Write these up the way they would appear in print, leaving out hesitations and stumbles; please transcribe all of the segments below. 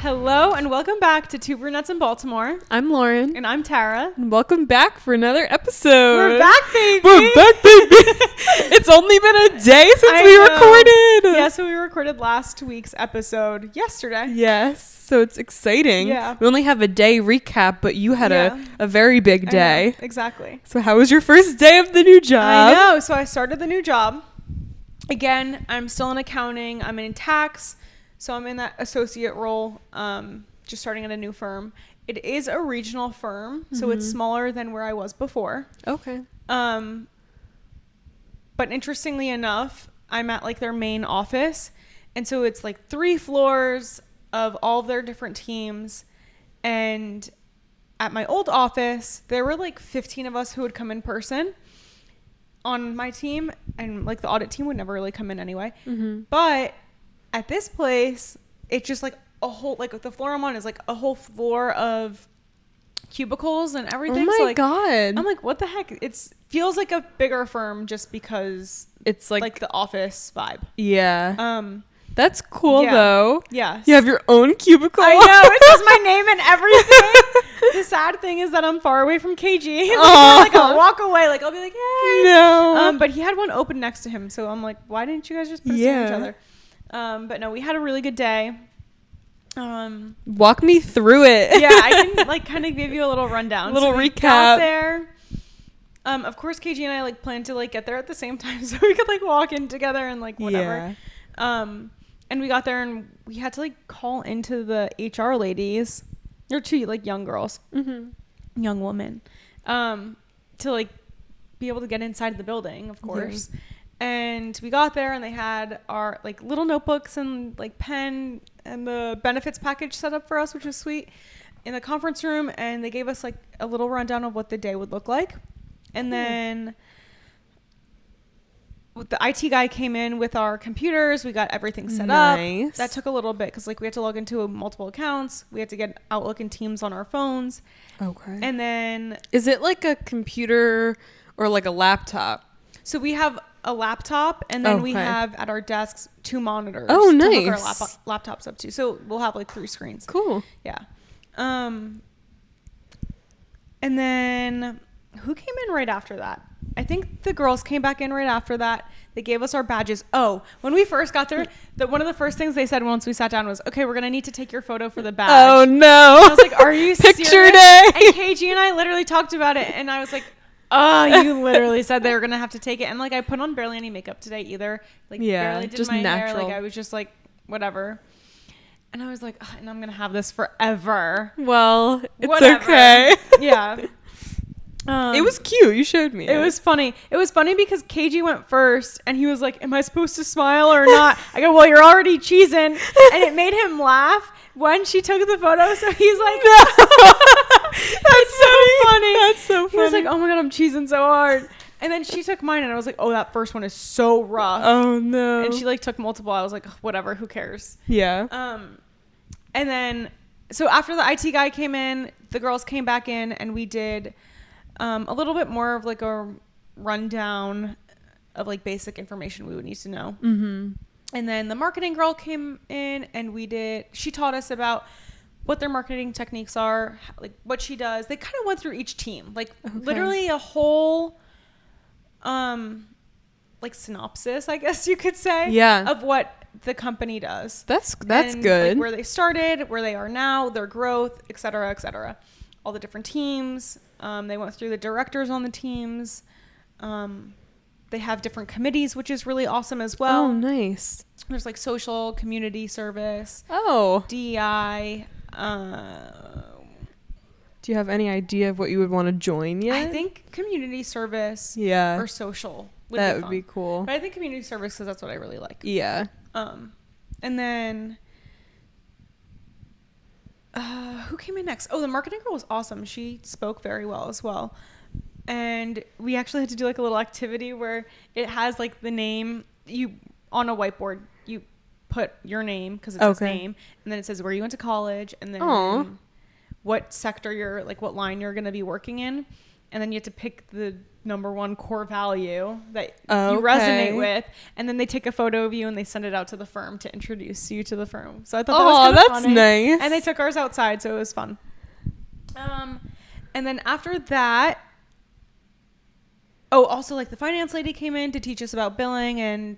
Hello and welcome back to Two Brunettes in Baltimore. I'm Lauren. And I'm Tarah. And welcome back for another episode. We're back, baby. We're back, baby. It's only been a day since we recorded. Yeah, so we recorded last week's episode yesterday. Yes, so it's exciting. Yeah. We only have a day recap, but you had a very big day. Exactly. So how was your first day of the new job? I know. So I started the new job. Again, I'm still in accounting. I'm in tax. So I'm in that associate role, just starting at a new firm. It is a regional firm, so it's smaller than where I was before. Okay. But interestingly enough, I'm at like their main office. And so it's like 3 floors of all of their different teams. And at my old office, there were like 15 of us who would come in person on my team. And like the audit team would never really come in anyway. But at this place, it's just like a whole, like the floor I'm on is like a whole floor of cubicles and everything. Oh my God. I'm like, what the heck? It feels like a bigger firm just because it's like the office vibe. Yeah. That's cool though. Yeah. You have your own cubicle. I know. It says my name and everything. The sad thing is that I'm far away from KG. Like I'll walk away. Like I'll be like, hey. No. But he had one open next to him. So I'm like, why didn't you guys just put us near each other? But no, we had a really good day. Walk me through it. Yeah, I can like kind of give you a little rundown. A little we recap. Got there. Of course, KG and I like planned to like get there at the same time so we could like walk in together and like whatever. Yeah. And we got there and we had to like call into the HR ladies. They're 2 like young girls, young women, to like be able to get inside the building, of course. Yeah. And we got there and they had our like little notebooks and like pen and the benefits package set up for us, which was sweet, in the conference room. And they gave us like a little rundown of what the day would look like. And then the IT guy came in with our computers. We got everything set up. That took a little bit because like we had to log into multiple accounts. We had to get Outlook and Teams on our phones. Okay. And then... Is it like a computer or like a laptop? So we have a laptop and then we have at our desks 2 monitors. Oh, nice. To hook our laptops up to. So we'll have like 3 screens. Cool. Yeah. And then who came in right after that? I think the girls came back in right after that. They gave us our badges. Oh, when we first got there, one of the first things they said once we sat down was, okay, we're going to need to take your photo for the badge. Oh, no. And I was like, are you Picture serious? day. And KG and I literally talked about it. And I was like, oh, you literally said they were going to have to take it. And like, I put on barely any makeup today either. Like, barely did just my natural hair. Like, I was just like, whatever. And I was like, and I'm going to have this forever. Well, it's whatever. Okay. Yeah. It was cute. You showed me. It was funny. It was funny because KG went first and he was like, am I supposed to smile or not? I go, well, you're already cheesing. And it made him laugh when she took the photo. So he's like, no. That's so funny. That's so funny. He was like, oh my God, I'm cheesing so hard. And then she took mine and I was like, oh, that first one is so rough. Oh no. And she like took multiple. I was like, whatever, who cares? Yeah. And then, so after the IT guy came in, the girls came back in and we did a little bit more of like a rundown of like basic information we would need to know. And then the marketing girl came in and she taught us about what their marketing techniques are, like what she does. They kind of went through each team, like literally a whole like synopsis, I guess you could say, of what the company does. That's good. Like, where they started, where they are now, their growth, et cetera, all the different teams. They went through the directors on the teams. They have different committees, which is really awesome as well. Oh, nice. There's like social, community service. Oh. DEI. Do you have any idea of what you would want to join yet? I think community service or social would be cool. But I think community service because that's what I really like. Yeah. And then who came in next? Oh, the marketing girl was awesome. She spoke very well as well. And we actually had to do like a little activity where it has like the name you on a whiteboard. You put your name because it says name, and then it says where you went to college, and then what sector you're like, what line you're going to be working in, and then you have to pick the number one core value that you resonate with, and then they take a photo of you and they send it out to the firm to introduce you to the firm. So I thought that was kind of that's funny. nice. And they took ours outside, so it was fun. And then after that, also like the finance lady came in to teach us about billing and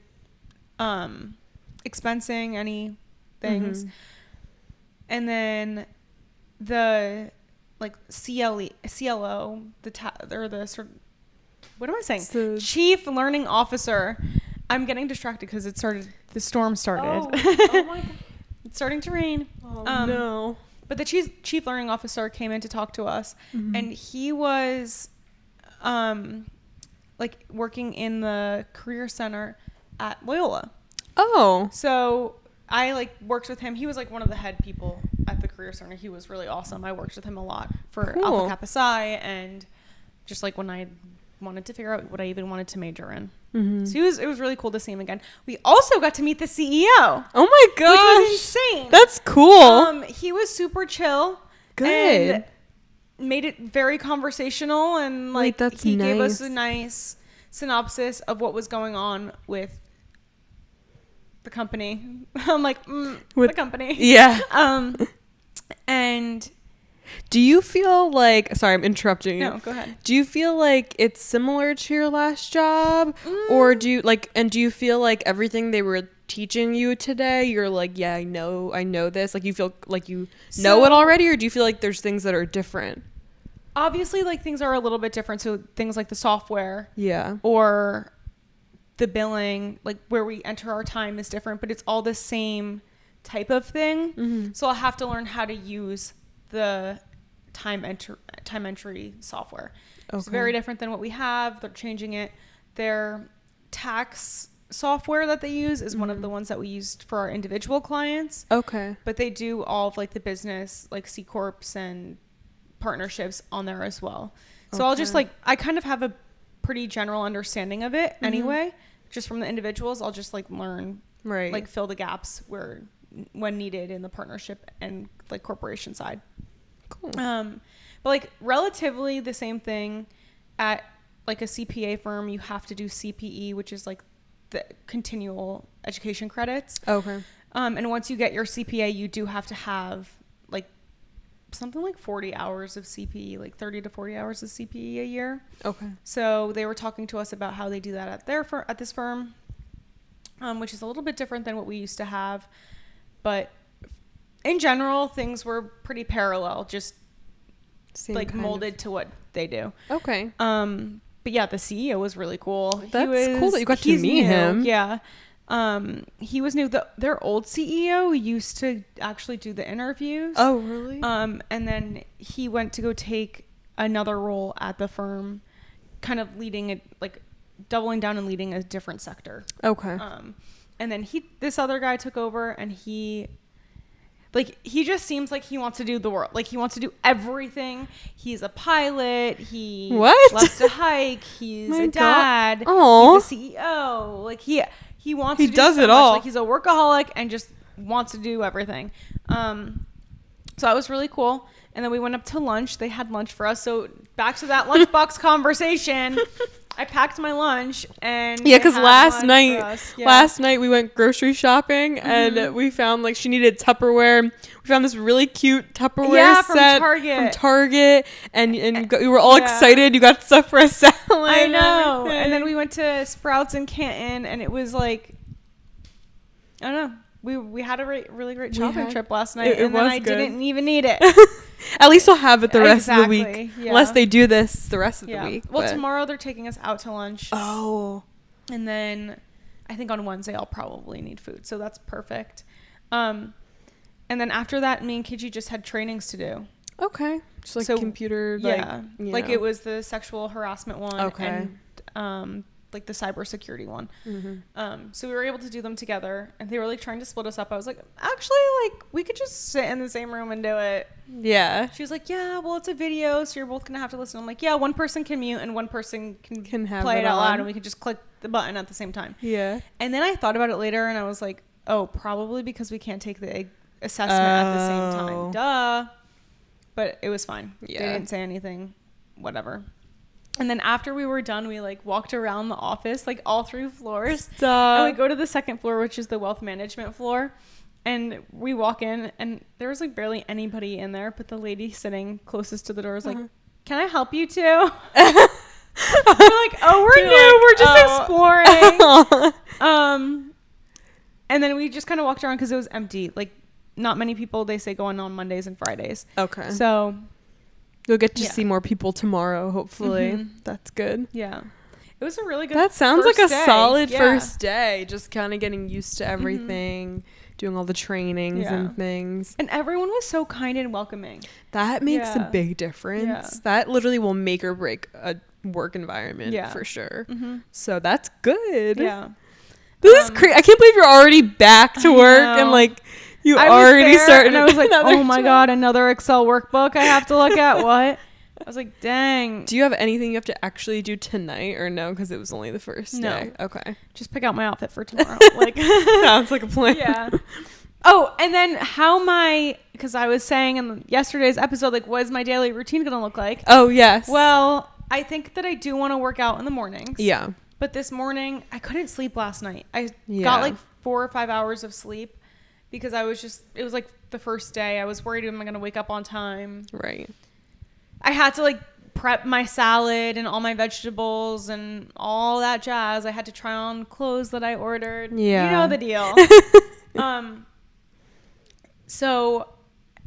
expensing any things. And then the like CLO, what am I saying? So Chief Learning Officer. I'm getting distracted because the storm started. Oh my God. It's starting to rain. Oh no. But the chief learning officer came in to talk to us, and he was like working in the career center at Loyola. Oh. So I like worked with him. He was like one of the head people at the career center. He was really awesome. I worked with him a lot for Alpha Kappa Psi, and just like when I wanted to figure out what I even wanted to major in. So it was really cool to see him again. We also got to meet the CEO. Oh my gosh. Which was insane. That's cool. He was super chill. Good. And made it very conversational, and like he gave us a nice synopsis of what was going on with the company. I'm like, with the company. Yeah. And do you feel like, sorry, I'm interrupting you. No, go ahead. Do you feel like it's similar to your last job? Or do you feel like everything they were teaching you today, you're like, yeah, I know this? Like you feel like you know it already, or do you feel like there's things that are different? Obviously, like things are a little bit different. So things like the software. Yeah. Or the billing, like where we enter our time is different, but it's all the same type of thing. So I'll have to learn how to use the time entry software. Okay. It's very different than what we have. They're changing it. Their tax software that they use is one of the ones that we used for our individual clients. Okay. But they do all of like the business, like C Corps and partnerships on there as well. So I'll just like, I kind of have a pretty general understanding of it anyway. Just from the individuals, I'll just like learn, like fill the gaps when needed in the partnership and like corporation side. Cool. But like relatively the same thing at like a CPA firm. You have to do CPE, which is like the continual education credits. Okay. And once you get your CPA, you do have to have like something like 40 hours of CPE, like 30 to 40 hours of CPE a year. Okay. So they were talking to us about how they do that at this firm, which is a little bit different than what we used to have. But in general, things were pretty parallel, just same like molded to what they do. Okay. But yeah, the CEO was really cool. That's cool that you got to meet him. Yeah. He was new. Their old CEO used to actually do the interviews. Oh, really? And then he went to go take another role at the firm, kind of leading it, like doubling down and leading a different sector. Okay. And then this other guy took over, and he just seems like he wants to do the world. Like he wants to do everything. He's a pilot. He loves to hike. He's a dad. Aww. He's a CEO. Like he wants to do does so it much. all. Like he's a workaholic and just wants to do everything. So that was really cool. And then we went up to lunch. They had lunch for us. So back to that lunchbox conversation. I packed my lunch and because last night we went grocery shopping and we found like she needed Tupperware. We found this really cute Tupperware set from Target, and we were all excited. You got stuff for a salad. I know. And then we went to Sprouts in Canton, and it was like, I don't know. We had a really great shopping trip last night, and then I didn't even need it. At least I'll have it the rest of the week. Yeah. Unless they do this the rest of the week. Well, tomorrow they're taking us out to lunch. Oh. And then I think on Wednesday I'll probably need food. So that's perfect. And then after that, me and Kiji just had trainings to do. Okay. Just like computer. Like it was the sexual harassment one. Okay. And like the cybersecurity one. So we were able to do them together, and they were like trying to split us up. I was like, actually, like we could just sit in the same room and do it. Yeah. She was like, yeah, well, it's a video, so you're both gonna have to listen. I'm like, yeah, one person can mute and one person can play it out loud, and we can just click the button at the same time. Yeah. And then I thought about it later, and I was like, oh, probably because we can't take the assessment at the same time. Duh. But it was fine. Yeah. They didn't say anything. Whatever. And then after we were done, we like walked around the office, like all 3 floors. Stop. And we go to the 2nd floor, which is the wealth management floor. And we walk in, and there was like barely anybody in there, but the lady sitting closest to the door was like, "Can I help you too?" We're like, "Oh, we're new. We're just exploring." And then we just kind of walked around because it was empty. Like, not many people, they say, go on Mondays and Fridays. Okay. So you'll get to see more people tomorrow, hopefully. That's good. Yeah. It was a really good That sounds like a solid yeah. first day. Just kind of getting used to everything, doing all the trainings and things. And everyone was so kind and welcoming. That makes a big difference. Yeah. That literally will make or break a work environment for sure. So that's good. Yeah. This is crazy. I can't believe you're already back to work and like you already started. And I was like, oh my job. God, another Excel workbook I have to look at. What? I was like, dang. Do you have anything you have to actually do tonight or no? Because it was only the first day. Okay. Just pick out my outfit for tomorrow. Like, sounds like a plan. Yeah. Oh, and then because I was saying in yesterday's episode, like, what is my daily routine going to look like? Oh, yes. Well, I think that I do want to work out in the mornings. Yeah. But this morning, I couldn't sleep last night. I got like 4 or 5 hours of sleep because it was like the first day. I was worried, am I going to wake up on time? Right. I had to like prep my salad and all my vegetables and all that jazz. I had to try on clothes that I ordered. Yeah. You know the deal. So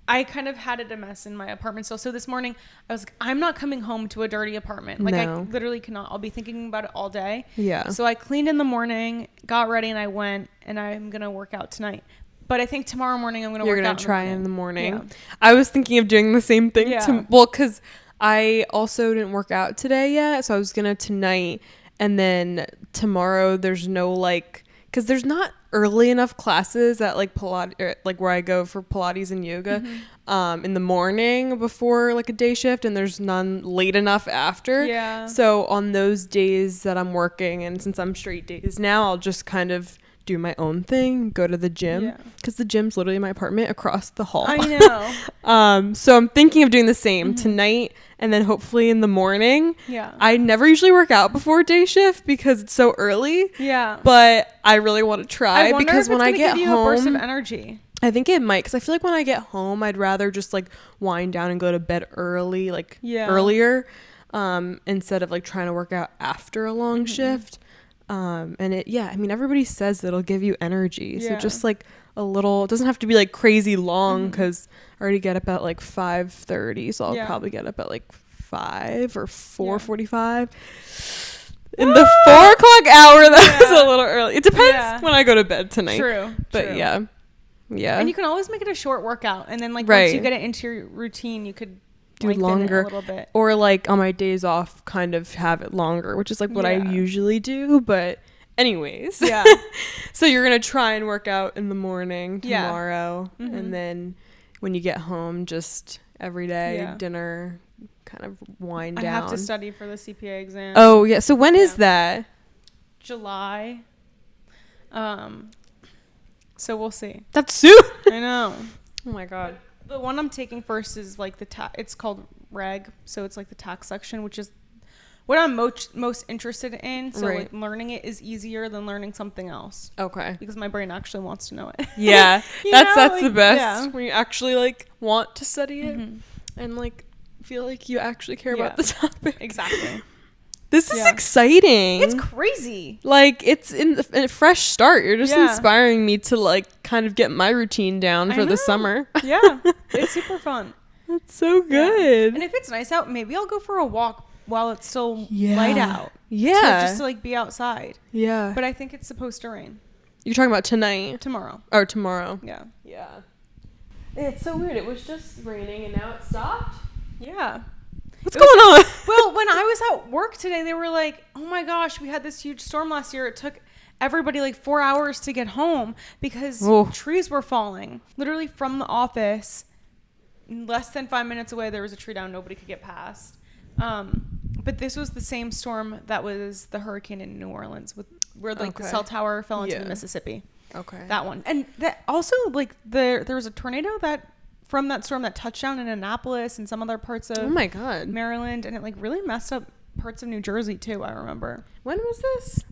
I kind of had it a mess in my apartment still. So this morning I was like, I'm not coming home to a dirty apartment. Like I literally cannot. I'll be thinking about it all day. Yeah. So I cleaned in the morning, got ready, and I went, and I'm going to work out tonight. But I think tomorrow morning I'm going to work out. You're going to try in the morning. Yeah. I was thinking of doing the same thing. Yeah. Because I also didn't work out today yet. So I was going to tonight. And then tomorrow there's no like, because there's not early enough classes at like Pilates, like where I go for Pilates and yoga in the morning before like a day shift, and there's none late enough after. Yeah. So on those days that I'm working, and since I'm straight days now, I'll just kind of do my own thing, go to the gym, because the gym's literally my apartment across the hall. I know. So I'm thinking of doing the same tonight, and then hopefully in the morning. Yeah. I never usually work out before day shift because it's so early. Yeah. But I really want to try because when I get home, a burst of energy. I think it might, because I feel like when I get home, I'd rather just like wind down and go to bed early, like earlier, instead of like trying to work out after a long shift. And I mean, everybody says that it'll give you energy. So just like a little, it doesn't have to be like crazy long, because I already get up at like 5:30. So I'll probably get up at like 5 or 4:45. In the 4 o'clock hour, that's a little early. It depends when I go to bed tonight. True. But yeah. And you can always make it a short workout. And then like once you get it into your routine, you could do longer a little bit, or like on my days off kind of have it longer, which is like what I usually do. But anyways, so you're gonna try and work out in the morning tomorrow, and then when you get home, just every day dinner, kind of wind down. I have to study for the CPA exam. Oh yeah, so when is that? July. So we'll see. That's soon. I know. Oh my god. The one I'm taking first is like it's called reg, so it's like the tax section, which is what I'm most interested in. So like learning it is easier than learning something else. Okay. Because my brain actually wants to know it. Yeah. that's like, the best. When you actually like want to study it and like feel like you actually care about the topic. Exactly. This is exciting. It's crazy. Like, it's in a fresh start. You're just inspiring me to, like, kind of get my routine down for the summer. Yeah. It's super fun. That's so good. And if it's nice out, maybe I'll go for a walk while it's still light out. Yeah. Just to, like, be outside. Yeah. But I think it's supposed to rain. You're talking about tonight? Tomorrow. Or tomorrow. Yeah. Yeah. It's so weird. It was just raining and now it stopped? Yeah. What's going on? Well, when I was at work today, they were like, oh my gosh, we had this huge storm last year. It took everybody like 4 hours to get home because trees were falling. Literally from the office, less than 5 minutes away, there was a tree down. Nobody could get past. But this was the same storm that was the hurricane in New Orleans where like the cell tower fell into the Mississippi. Okay. That one. And that also like there was a tornado from that storm that touched down in Annapolis and some other parts of my God, Maryland, and it like really messed up parts of New Jersey too, I remember. When was this?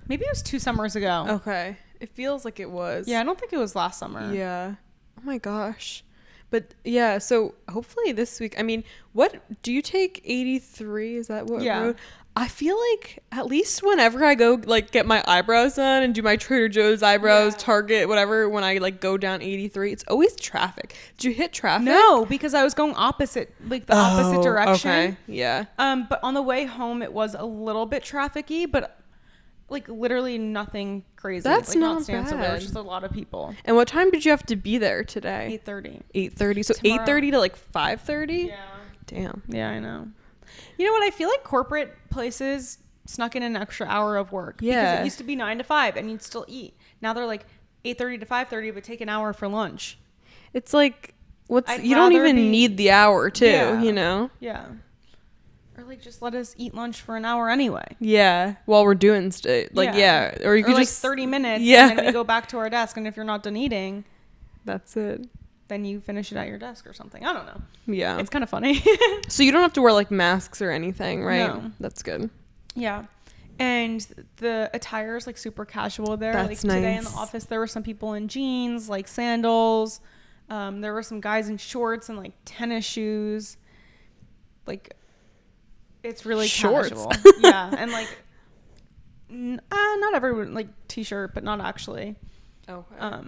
Maybe it was 2 summers ago. Okay. It feels like it was. Yeah, I don't think it was last summer. Yeah. Oh my gosh. But yeah, so hopefully this week, I mean, what do you take 83? Is that what road? I feel like at least whenever I go like get my eyebrows done and do my Trader Joe's eyebrows, Target, whatever, when I like go down 83, it's always traffic. Did you hit traffic? No, because I was going opposite, like the opposite direction. Okay. Yeah. But on the way home it was a little bit trafficy, but like literally nothing crazy. That's like, not bad. There was just a lot of people. And what time did you have to be there today? 8:30. 8:30. So 8:30 to like 5:30? Yeah. Damn. Yeah, I know. You know what? I feel like corporate places snuck in an extra hour of work. Yeah. Because it used to be 9 to 5 and you'd still eat. Now they're like 8:30 to 5:30, but take an hour for lunch. It's like, you don't even need the hour too, you know? Yeah. Or like just let us eat lunch for an hour anyway. Yeah. While we're doing yeah. Or you could like just 30 minutes yeah. and then we go back to our desk, and if you're not done eating, that's it. Then you finish it at your desk or something. I don't know. Yeah. It's kind of funny. So you don't have to wear like masks or anything, right? No. That's good. Yeah. And the attire is like super casual there. That's like nice. Today in the office there were some people in jeans, like sandals. There were some guys in shorts and like tennis shoes. Like it's really shorts. casual. Yeah. And like not everyone, like t-shirt, but not actually. Okay.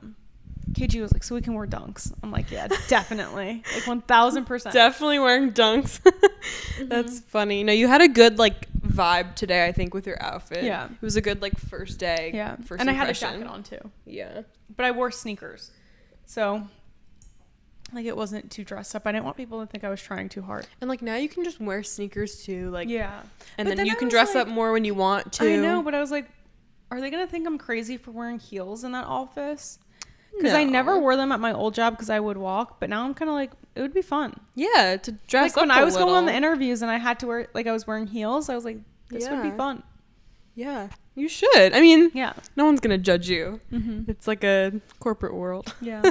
KG was like, so we can wear dunks. I'm like, yeah, definitely. Like 1000%. Definitely wearing dunks. That's funny. No, you had a good like vibe today, I think, with your outfit. Yeah. It was a good like first day. Yeah. First and impression. I had a jacket on too. Yeah. But I wore sneakers. So like it wasn't too dressed up. I didn't want people to think I was trying too hard. And like now you can just wear sneakers too. Like yeah. And then you can dress up more when you want to. I know, but I was like, are they gonna think I'm crazy for wearing heels in that office? Because I never wore them at my old job because I would walk, but now I'm kind of like, it would be fun. Yeah, to dress like up when I was little. going on the interviews and I had to wear, like I was wearing heels, I was like, this would be fun. Yeah, you should. I mean, yeah, no one's gonna judge you. Mm-hmm. It's like a corporate world. Yeah.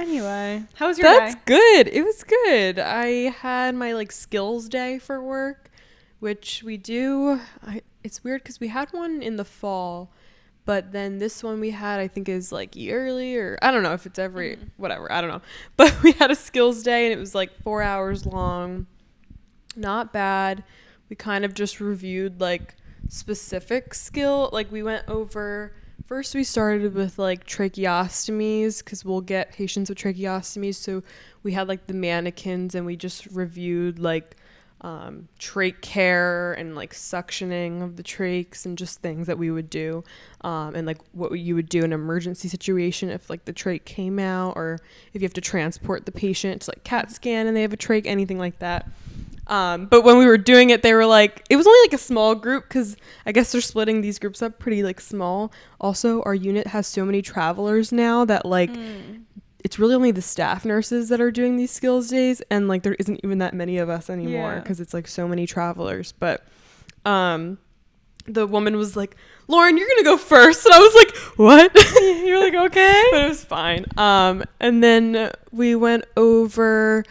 Anyway, how was your day? That's good. It was good. I had my like skills day for work, which we do. It's weird because we had one in the fall. But then this one we had, I think, is like yearly, or I don't know if it's every whatever. I don't know. But we had a skills day and it was like 4 hours long. Not bad. We kind of just reviewed like specific skill. Like we went over, first we started with like tracheostomies because we'll get patients with tracheostomies. So we had like the mannequins and we just reviewed like trach care and like suctioning of the trachs and just things that we would do and like what you would do in an emergency situation if like the trach came out, or if you have to transport the patient to like CAT scan and they have a trach, anything like that. But when we were doing it, they were like, it was only like a small group because I guess they're splitting these groups up pretty like small. Also, our unit has so many travelers now that like it's really only the staff nurses that are doing these skills days, and like there isn't even that many of us anymore because it's like so many travelers. But the woman was like, Lauren, you're gonna go first, and I was like, what? You're like, okay. But it was fine. And then we went over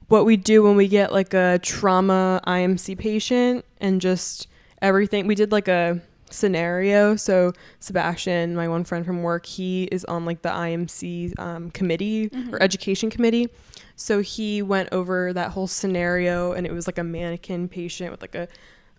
what we do when we get like a trauma IMC patient and just everything. We did like a scenario. So Sebastian, my one friend from work, he is on like the IMC committee or education committee. So he went over that whole scenario, and it was like a mannequin patient with like a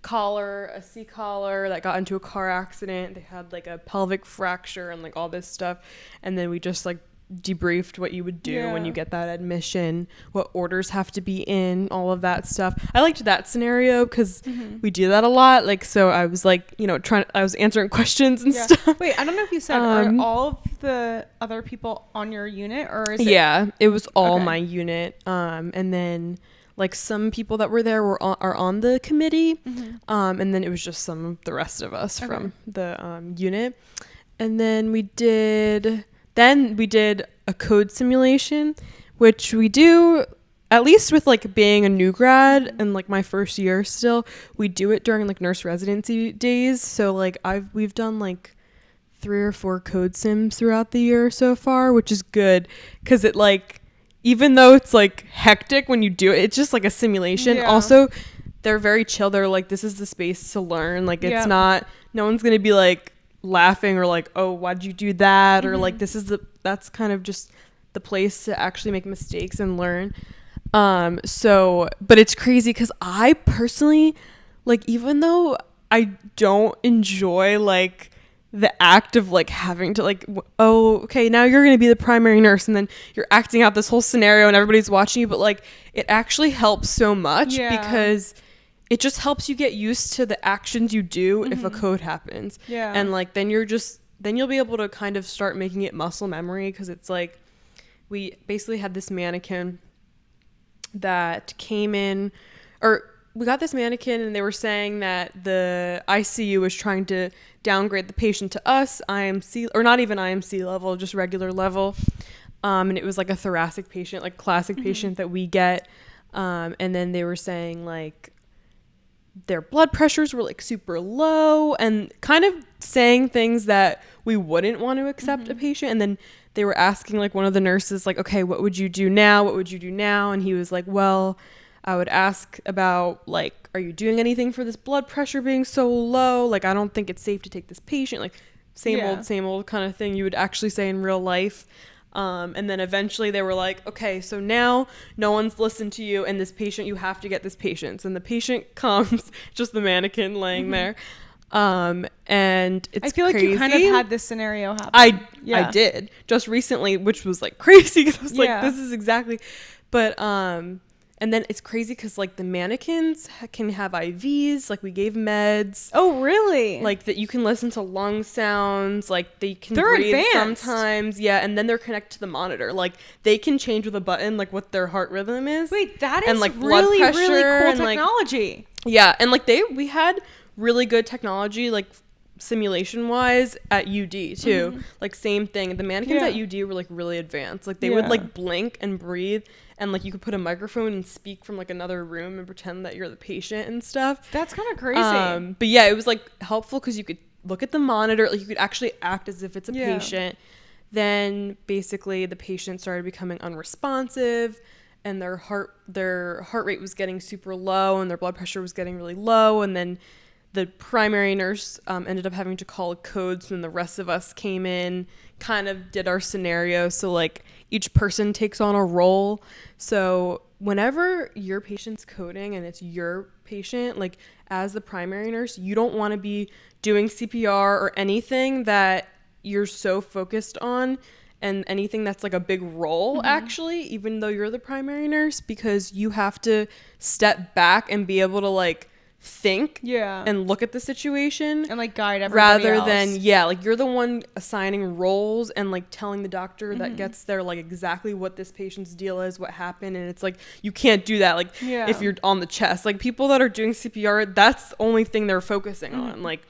collar, a C-collar that got into a car accident. They had like a pelvic fracture and like all this stuff. And then we just like debriefed what you would do when you get that admission, what orders have to be in, all of that stuff. I liked that scenario because we do that a lot. Like, so I was like, you know, I was answering questions and stuff. Wait, I don't know if you said, are all of the other people on your unit, or is it? Yeah, it was all my unit. And then like some people that were there are on the committee. And then it was just some of the rest of us from the unit. And then we did a code simulation, which we do at least with like being a new grad and like my first year still, we do it during like nurse residency days. So like we've done like 3 or 4 code sims throughout the year so far, which is good because it like, even though it's like hectic when you do it, it's just like a simulation. Also, they're very chill. They're like, this is the space to learn. Like, it's not, no one's going to be like laughing or like, oh, why'd you do that? Or like, that's kind of just the place to actually make mistakes and learn. So, but it's crazy because I personally, like, even though I don't enjoy like the act of like having to like, oh, okay, now you're going to be the primary nurse and then you're acting out this whole scenario and everybody's watching you, but like it actually helps so much because it just helps you get used to the actions you do if a code happens. And like then you'll be able to kind of start making it muscle memory, because it's like we basically had this mannequin that came in, or we got this mannequin and they were saying that the ICU was trying to downgrade the patient to us, IMC, or not even IMC level, just regular level. And it was like a thoracic patient, like classic patient that we get. And then they were saying like their blood pressures were like super low and kind of saying things that we wouldn't want to accept a patient. And then they were asking like one of the nurses like, okay, what would you do now? What would you do now? And he was like, well, I would ask about like, are you doing anything for this blood pressure being so low? Like, I don't think it's safe to take this patient. Like same old kind of thing you would actually say in real life. And then eventually they were like, okay, so now no one's listened to you and this patient, you have to get this patient. And the patient comes, just the mannequin laying there. And it's I feel crazy. like you kind of had this scenario happen. I did just recently, which was like crazy because I was like, this is exactly, but, and then it's crazy because like the mannequins can have IVs, like we gave meds. Oh, really? Like that you can listen to lung sounds, like they can breathe advanced sometimes. Yeah, and then they're connected to the monitor. Like they can change with a button like what their heart rhythm is. Wait, that is and, like, really, blood pressure really cool and, technology. Like, yeah, and like we had really good technology like simulation wise at UD too. Like same thing. The mannequins at UD were like really advanced. Like they would like blink and breathe. And like you could put a microphone and speak from like another room and pretend that you're the patient and stuff. That's kind of crazy. But yeah, it was like helpful because you could look at the monitor, like you could actually act as if it's a patient. Then basically the patient started becoming unresponsive and their heart rate was getting super low and their blood pressure was getting really low. And then the primary nurse ended up having to call a code. So then the rest of us came in, kind of did our scenario. So like each person takes on a role. So whenever your patient's coding and it's your patient, like as the primary nurse, you don't want to be doing CPR or anything that you're so focused on, and anything that's like a big role actually, even though you're the primary nurse, because you have to step back and be able to like think and look at the situation and like guide everybody rather else. than like you're the one assigning roles and like telling the doctor that gets there like exactly what this patient's deal is, what happened. And it's like you can't do that like if you're on the chest. Like people that are doing CPR, that's the only thing they're focusing on. Like,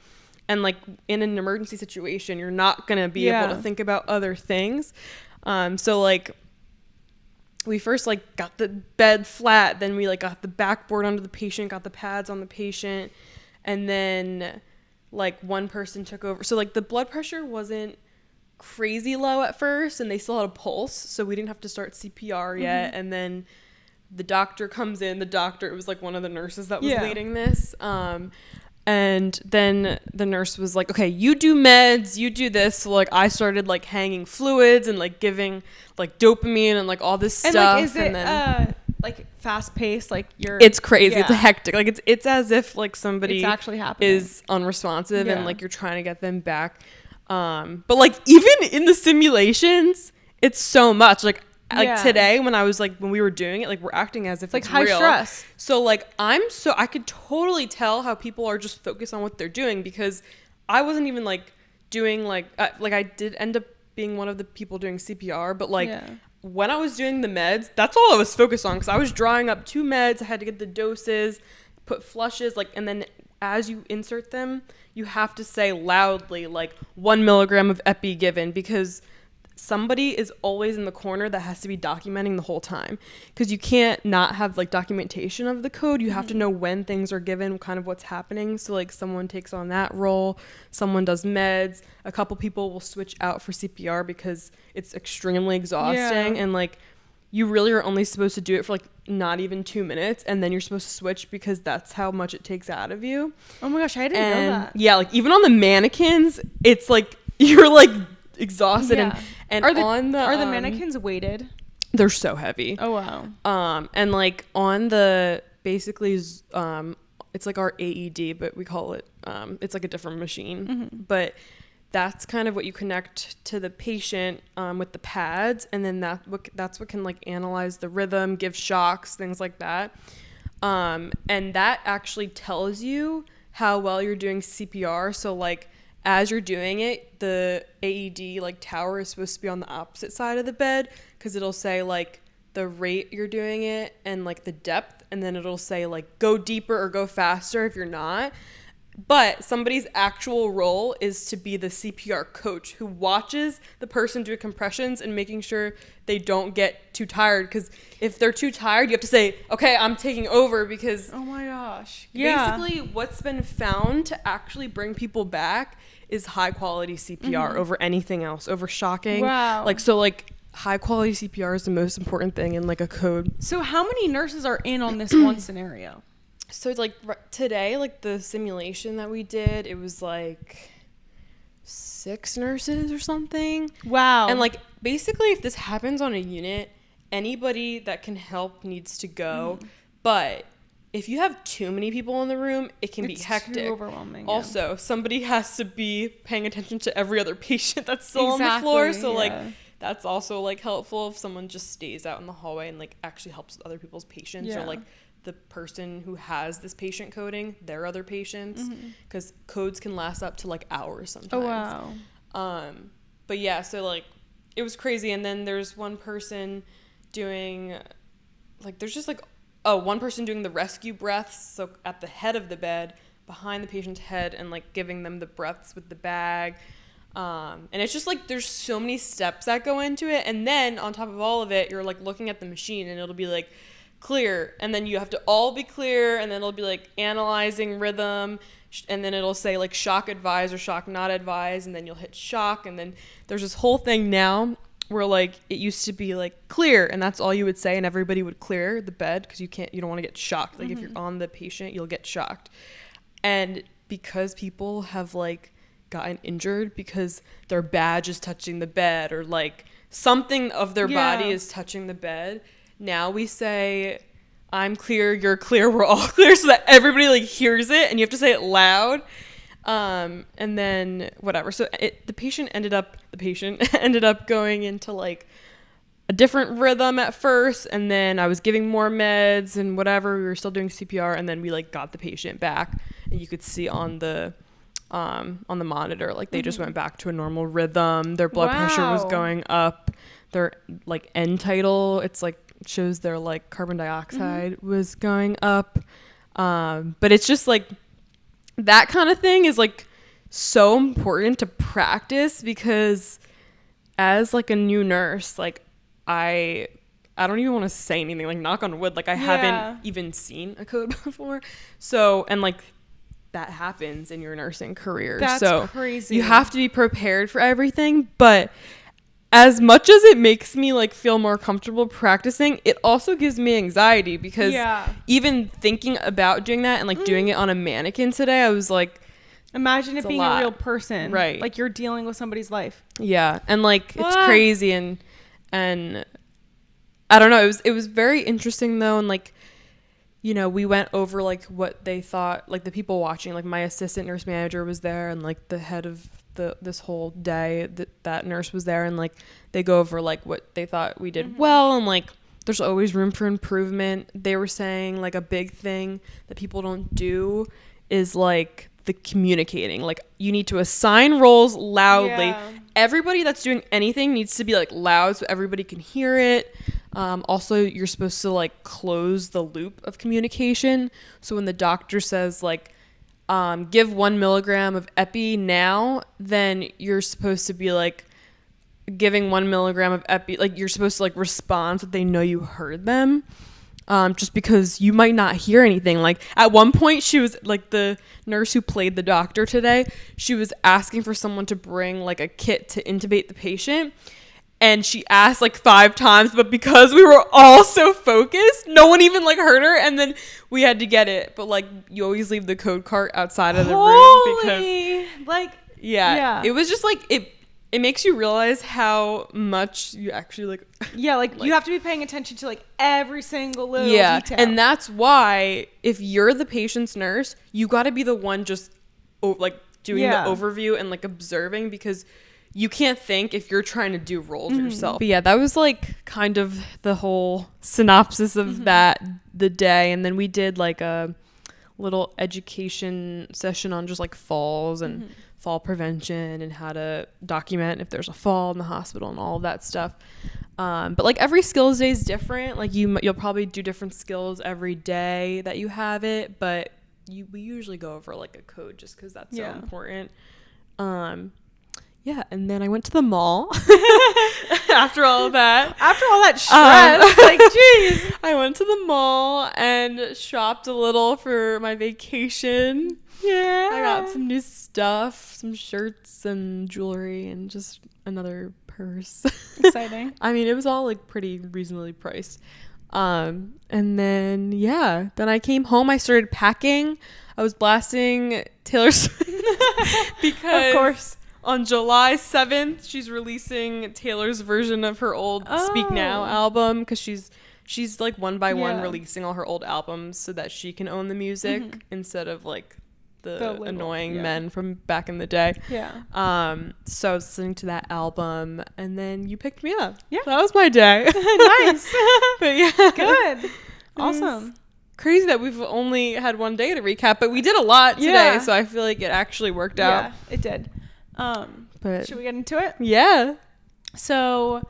and like in an emergency situation, you're not gonna be able to think about other things. So like we first like got the bed flat, then we like got the backboard under the patient, got the pads on the patient, and then like one person took over. So like the blood pressure wasn't crazy low at first and they still had a pulse, so we didn't have to start CPR yet. And then the doctor comes in, it was like one of the nurses that was leading this. And then the nurse was like, okay, you do meds, you do this. So like I started like hanging fluids and like giving like dopamine and like all this stuff. And like, is it like fast paced? Like it's crazy. It's hectic. Like it's as if like somebody it's actually happening. Is unresponsive and like you're trying to get them back. But like even in the simulations, it's so much like today when we were doing it, like we're acting as if it's high real. Stress. So like I could totally tell how people are just focused on what they're doing, because I wasn't even like doing like I did end up being one of the people doing CPR, but like when I was doing the meds, that's all I was focused on, because I was drawing up 2 meds. I had to get the doses, put flushes, like, and then as you insert them, you have to say loudly like 1 milligram of epi given, because somebody is always in the corner that has to be documenting the whole time, because you can't not have like documentation of the code. You have to know when things are given, kind of what's happening. So like someone takes on that role, someone does meds, a couple people will switch out for CPR because it's extremely exhausting. And like you really are only supposed to do it for like not even 2 minutes, and then you're supposed to switch because that's how much it takes out of you. Oh my gosh, I didn't know that. Yeah, like even on the mannequins, it's like you're like exhausted. And are the mannequins weighted? They're so heavy. Oh wow. And like on the basically it's like our AED, but we call it it's like a different machine. But that's kind of what you connect to the patient with the pads, and then that's what can like analyze the rhythm, give shocks, things like that. And that actually tells you how well you're doing CPR. So like as you're doing it, the AED like tower is supposed to be on the opposite side of the bed, because it'll say like the rate you're doing it and like the depth, and then it'll say like go deeper or go faster if you're not. But somebody's actual role is to be the CPR coach who watches the person do compressions and making sure they don't get too tired. Because if they're too tired, you have to say, okay, I'm taking over, because oh my gosh. Yeah. Basically what's been found to actually bring people back is high quality CPR over anything else, over shocking. Wow. Like, so like high quality CPR is the most important thing in like a code. So how many nurses are in on this one scenario? So like today, like the simulation that we did, it was like 6 nurses or something. Wow. And like basically if this happens on a unit, anybody that can help needs to go. But if you have too many people in the room, it can be hectic. Too overwhelming. Also, somebody has to be paying attention to every other patient that's still on the floor. So like that's also like helpful if someone just stays out in the hallway and like actually helps with other people's patients, or like the person who has this patient coding their other patients, because codes can last up to like hours sometimes. Oh wow. But yeah, so like it was crazy. And then there's one person doing like, there's just like one person doing the rescue breaths, so at the head of the bed behind the patient's head, and like giving them the breaths with the bag. And it's just like there's so many steps that go into it, and then on top of all of it, you're like looking at the machine and it'll be like clear, and then you have to all be clear, and then it'll be like analyzing rhythm, and then it'll say like shock advised or shock not advised, and then you'll hit shock. And then there's this whole thing now where like it used to be like clear, and that's all you would say, and everybody would clear the bed because you don't want to get shocked. Like if you're on the patient, you'll get shocked. And because people have like gotten injured because their badge is touching the bed, or like something of their body is touching the bed, now we say, I'm clear, you're clear, we're all clear, so that everybody like hears it, and you have to say it loud. And then whatever. So the patient ended up going into like a different rhythm at first, and then I was giving more meds and whatever. We were still doing CPR, and then we like got the patient back, and you could see on the monitor like they just went back to a normal rhythm. Their blood pressure was going up. Their like end tidal, it's like shows their like carbon dioxide was going up. But it's just like that kind of thing is like so important to practice, because as like a new nurse, like I don't even want to say anything, like knock on wood, like I haven't even seen a code before. So, and like that happens in your nursing career. That's so crazy. You have to be prepared for everything. But as much as it makes me like feel more comfortable practicing, it also gives me anxiety, because even thinking about doing that and like doing it on a mannequin today, I was like, imagine it being a real person, right? Like you're dealing with somebody's life. Yeah. And like it's crazy, and I don't know, it was very interesting though. And like, you know, we went over like what they thought, like the people watching, like my assistant nurse manager was there, and like the head of this whole day that nurse was there, and like they go over like what they thought we did well, and like there's always room for improvement. They were saying like a big thing that people don't do is like the communicating. Like you need to assign roles loudly. Everybody that's doing anything needs to be like loud so everybody can hear it. Also, you're supposed to like close the loop of communication. So when the doctor says like, give 1 milligram of epi now, then you're supposed to be like giving 1 milligram of epi. Like you're supposed to like respond so they know you heard them. Just because you might not hear anything. Like at one point she was like, the nurse who played the doctor today, she was asking for someone to bring like a kit to intubate the patient. and she asked like 5 times, but because we were all so focused, no one even like heard her, and then we had to get it. But like, you always leave the code cart outside of the room because like, yeah, it was just like it makes you realize how much you actually like like you have to be paying attention to like every single little detail. And that's why if you're the patient's nurse, you got to be the one just like doing the overview and like observing, because you can't think if you're trying to do roles yourself. But yeah, that was like kind of the whole synopsis of the day. And then we did like a little education session on just like falls and fall prevention and how to document if there's a fall in the hospital and all of that stuff. But like every skills day is different. Like you'll probably do different skills every day that you have it, but we usually go over like a code just because that's so important. Yeah, and then I went to the mall after all that. After all that stress, like, geez. I went to the mall and shopped a little for my vacation. Yeah. I got some new stuff, some shirts and jewelry and just another purse. Exciting. I mean, it was all like pretty reasonably priced. And then, then I came home. I started packing. I was blasting Taylor Swift because, of course, on July 7th, she's releasing Taylor's version of her old Speak Now album, because she's like one by one releasing all her old albums so that she can own the music instead of like the annoying men from back in the day. Yeah. So I was listening to that album, and then you picked me up. Yeah. That was my day. Nice. But yeah. Good. Awesome. Crazy that we've only had one day to recap, but we did a lot today, so I feel like it actually worked out. Yeah, it did. But should we get into it? Yeah. So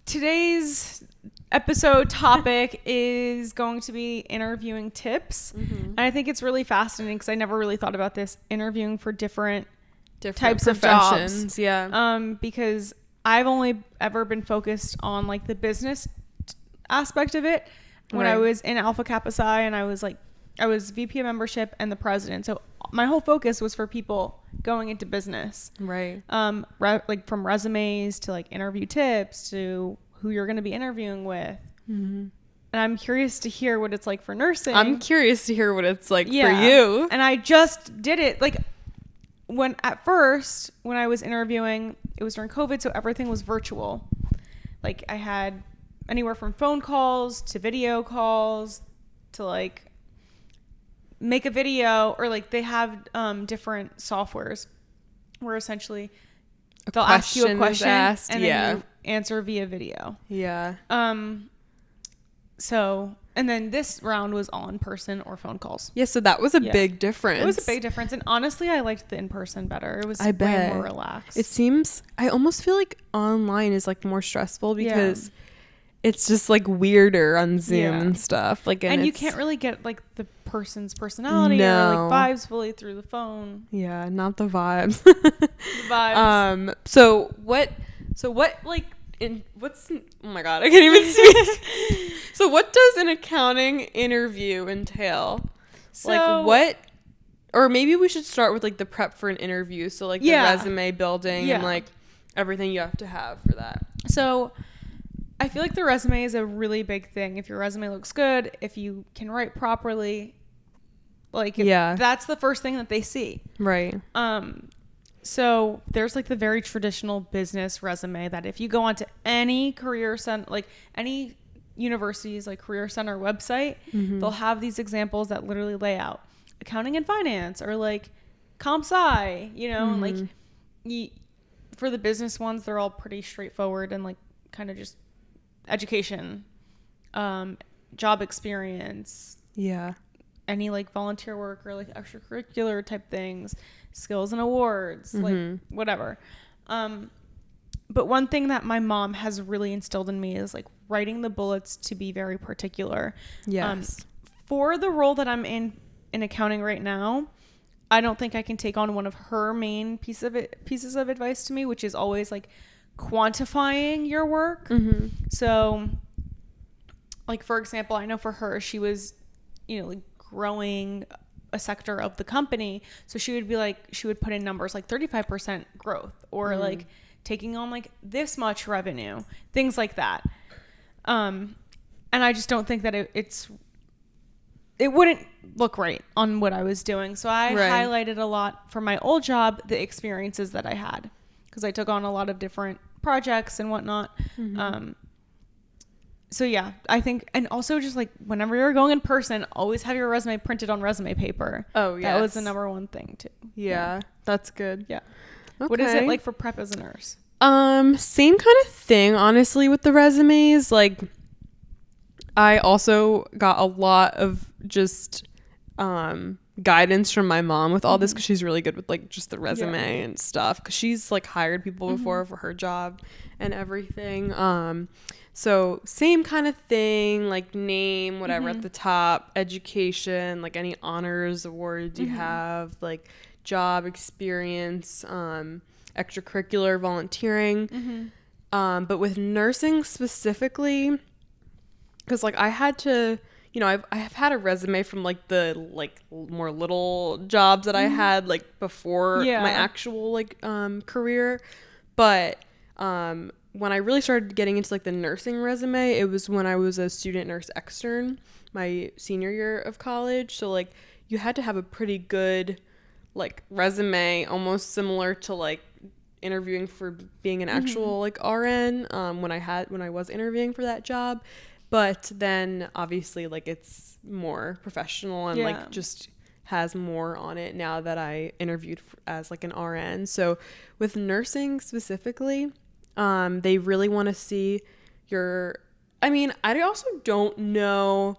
today's episode topic is going to be interviewing tips. And I think it's really fascinating because I never really thought about this, interviewing for different types of jobs. Yeah. Because I've only ever been focused on like the business aspect of it when I was in Alpha Kappa Psi, and I was VP of membership and the president. So my whole focus was for people going into business. Right. Like from resumes to like interview tips to who you're going to be interviewing with. And I'm curious to hear what it's like for nursing. I'm curious to hear what it's like for you. And I just did it. Like when I was interviewing, it was during COVID, so everything was virtual. Like I had anywhere from phone calls to video calls to like make a video, or like they have different softwares where essentially they'll ask you a question and then you answer via video. Yeah. So, and then this round was all in person or phone calls. Yeah, so that was a big difference. It was a big difference, and honestly I liked the in-person better. It was way more relaxed. It seems, I almost feel like online is like more stressful because it's just like weirder on Zoom and stuff. Like, and you can't really get like the person's personality or like vibes fully through the phone. Yeah, not the vibes. The vibes. So what like oh my god, I can't even speak. So what does an accounting interview entail? So, like what, or maybe we should start with like the prep for an interview. So like the resume building and like everything you have to have for that. So I feel like the resume is a really big thing. If your resume looks good, if you can write properly, like that's the first thing that they see. Right. So there's like the very traditional business resume that if you go onto any career center, like any university's like career center website, they'll have these examples that literally lay out accounting and finance or like comp sci, and like for the business ones, they're all pretty straightforward and like kind of just education, job experience, any like volunteer work or like extracurricular type things, skills and awards, like whatever. But one thing that my mom has really instilled in me is like writing the bullets to be very particular. For the role that I'm in accounting right now, I don't think I can take on one of her main pieces of advice to me, which is always like quantifying your work. So like, for example, I know for her, she was, like growing a sector of the company. So she would be like, she would put in numbers like 35% growth or like taking on like this much revenue, things like that. And I just don't think that it wouldn't look right on what I was doing. So I highlighted a lot for my old job, the experiences that I had, because I took on a lot of different projects and whatnot. So yeah, I think, and also just like whenever you're going in person, always have your resume printed on resume paper. Oh yeah, that was the number one thing too. Yeah, that's good. Yeah. Okay. What is it like for prep as a nurse? Same kind of thing, honestly, with the resumes. Like, I also got a lot of just guidance from my mom with all this, because she's really good with like just the resume and stuff, because she's like hired people before for her job and everything. So same kind of thing, like name, whatever at the top, education, like any honors awards you have, like job experience, extracurricular volunteering. But with nursing specifically, because like I had to, you know, I've had a resume from like the like more little jobs that I had like before my actual like career, but when I really started getting into like the nursing resume, it was when I was a student nurse extern my senior year of college. So like you had to have a pretty good like resume, almost similar to like interviewing for being an actual like RN when I was interviewing for that job. But then obviously like it's more professional and like just has more on it now that I interviewed as like an RN. So with nursing specifically, they really want to see I also don't know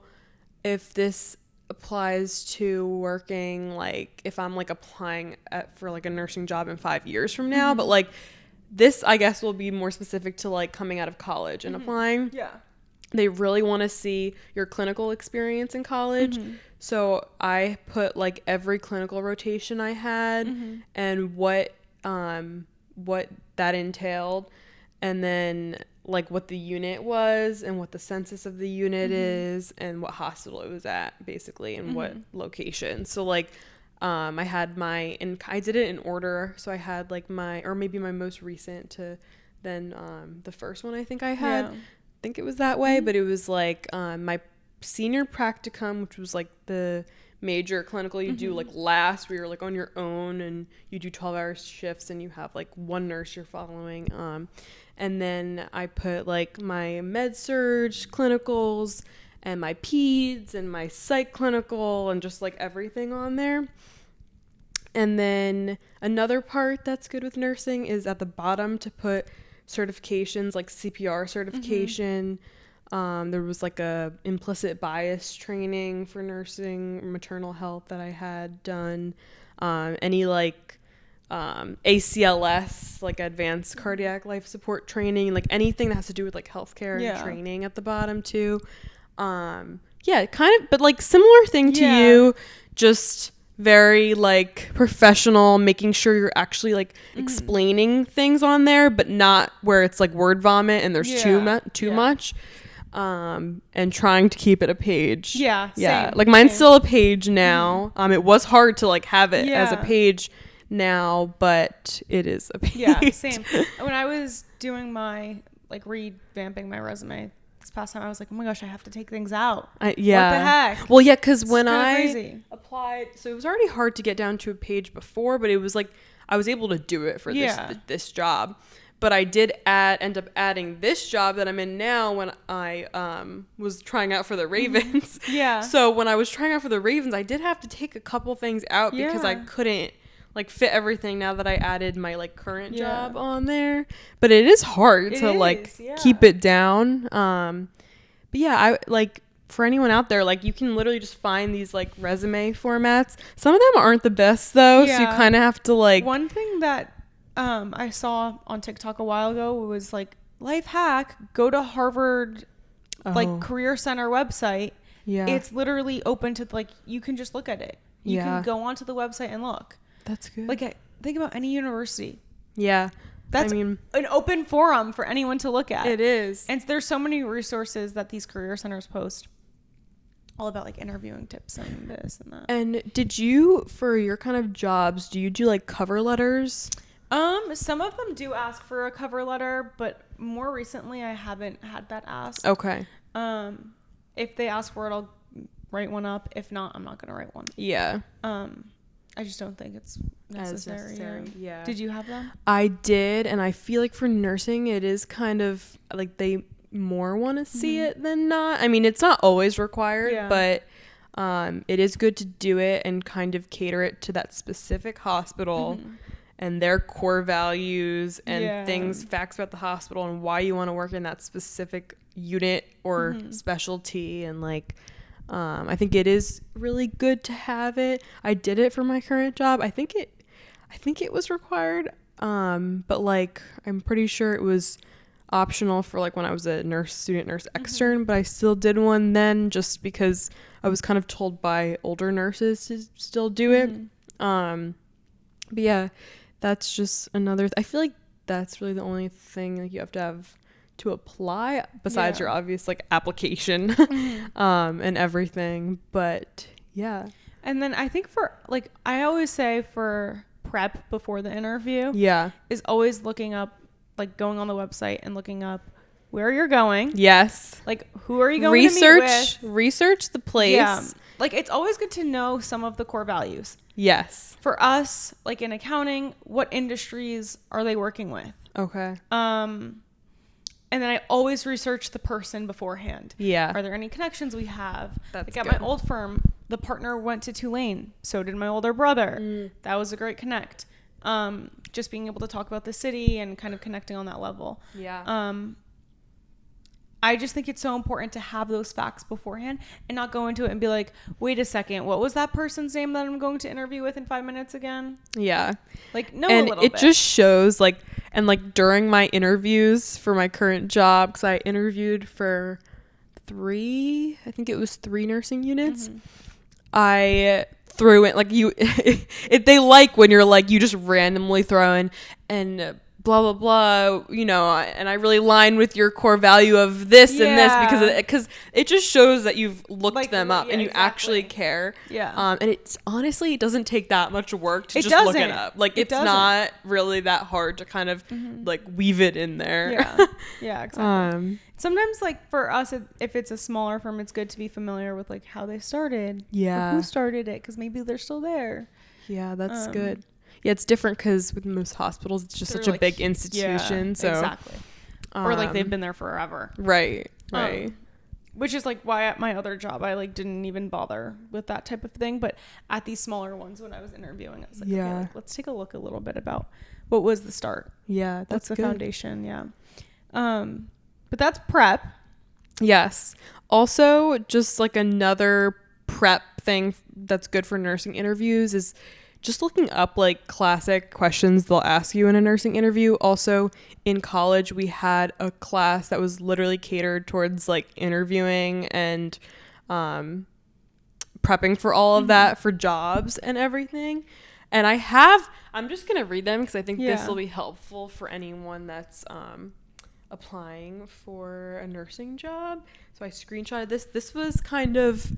if this applies to working, like if I'm like applying for like a nursing job in 5 years from now, but like this I guess will be more specific to like coming out of college and applying. Yeah. They really want to see your clinical experience in college. So I put like every clinical rotation I had and what that entailed, and then like what the unit was and what the census of the unit is and what hospital it was at basically and what location. So like I did it in order. So I had like my most recent to then the first one I think I had. I think it was that way, but it was like my senior practicum, which was like the major clinical you do like last, where you're like on your own and you do 12-hour shifts and you have like one nurse you're following. And then I put like my med surge clinicals and my peds and my psych clinical and just like everything on there. And then another part that's good with nursing is at the bottom to put certifications like CPR certification. There was like a implicit bias training for nursing, maternal health that I had done. Any like ACLS, like advanced cardiac life support training, like anything that has to do with like healthcare and training at the bottom too. Kind of, but like similar thing to you, just very like professional, making sure you're actually like explaining things on there, but not where it's like word vomit and there's too much. And trying to keep it a page. Same, like mine's still a page now. It was hard to like have it as a page now, but it is a page. Same. When I was doing my like revamping my resume this past time, I was like, oh my gosh, I have to take things out. What the heck? Well, yeah, because when I applied, so it was already hard to get down to a page before, but it was like I was able to do it for this job. But I did end up adding this job that I'm in now when I was trying out for the Ravens. So when I was trying out for the Ravens, I did have to take a couple things out because I couldn't like fit everything now that I added my like current job on there. But it is hard to like keep it down. But yeah, I like for anyone out there, like you can literally just find these like resume formats. Some of them aren't the best though, so you kind of have to like. One thing that I saw on TikTok a while ago was like life hack, go to Harvard like career center website. It's literally open to like you can just look at it. You can go onto the website and look. That's good. Like think about any university. That's an open forum for anyone to look at. It is. And there's so many resources that these career centers post all about like interviewing tips and this and that. And did you, for your kind of jobs, do you do like cover letters? Some of them do ask for a cover letter, but more recently I haven't had that asked. Okay. If they ask for it, I'll write one up. If not, I'm not gonna write one. Yeah. I just don't think it's necessary. Yeah. Did you have them? I did, and I feel like for nursing, it is kind of like they more want to see it than not. I mean, it's not always required, but it is good to do it and kind of cater it to that specific hospital and their core values and facts about the hospital and why you want to work in that specific unit or specialty. And like, I think it is really good to have it. I did it for my current job. I think it was required. But like, I'm pretty sure it was optional for like when I was a student nurse extern, but I still did one then just because I was kind of told by older nurses to still do it. But yeah, that's just another, I feel like that's really the only thing like you have to have to apply besides your obvious like application and everything. But yeah. And then I think for like, I always say for prep before the interview is always looking up, like going on the website and looking up where you're going. Yes. Like who are you going to meet with? Research the place. Yeah. Like it's always good to know some of the core values. Yes. For us, like in accounting, what industries are they working with? Okay. And then I always research the person beforehand. Yeah. Are there any connections we have? That's like at good. my old firm, the partner went to Tulane. So did my older brother. That was a great connect. Just being able to talk about the city and kind of connecting on that level. Yeah. I just think it's so important to have those facts beforehand and not go into it and be like, wait a second, what was that person's name that I'm going to interview with in 5 minutes again? Yeah. Like, know and a little it bit. just shows like, and like during my interviews for my current job, because I interviewed for 3 nursing units. I threw in like they like when you're like, you just randomly throw in and blah blah blah, you know, and I really line with your core value of this and this because it just shows that you've looked like, them up and you actually care. And it's honestly, it doesn't take that much work to just look it up. Like it's not really that hard to kind of like weave it in there. Yeah, exactly. Sometimes like for us, if it's a smaller firm, it's good to be familiar with like how they started. Yeah. Or who started it, because maybe they're still there. Yeah, that's good. Yeah, it's different because with most hospitals, it's just such a big institution. So exactly. Or like they've been there forever. Right. Which is like why at my other job, I like didn't even bother with that type of thing. But at these smaller ones, when I was interviewing, I was like, okay, like, let's take a look a little bit about what was the start. Yeah, that's the foundation. Yeah. But that's prep. Yes. Also, just like another prep thing that's good for nursing interviews is just looking up like classic questions they'll ask you in a nursing interview. Also, in college, we had a class that was literally catered towards like interviewing and prepping for all of that for jobs and everything. And I'm just going to read them because I think this will be helpful for anyone that's applying for a nursing job. So I screenshotted this. This was kind of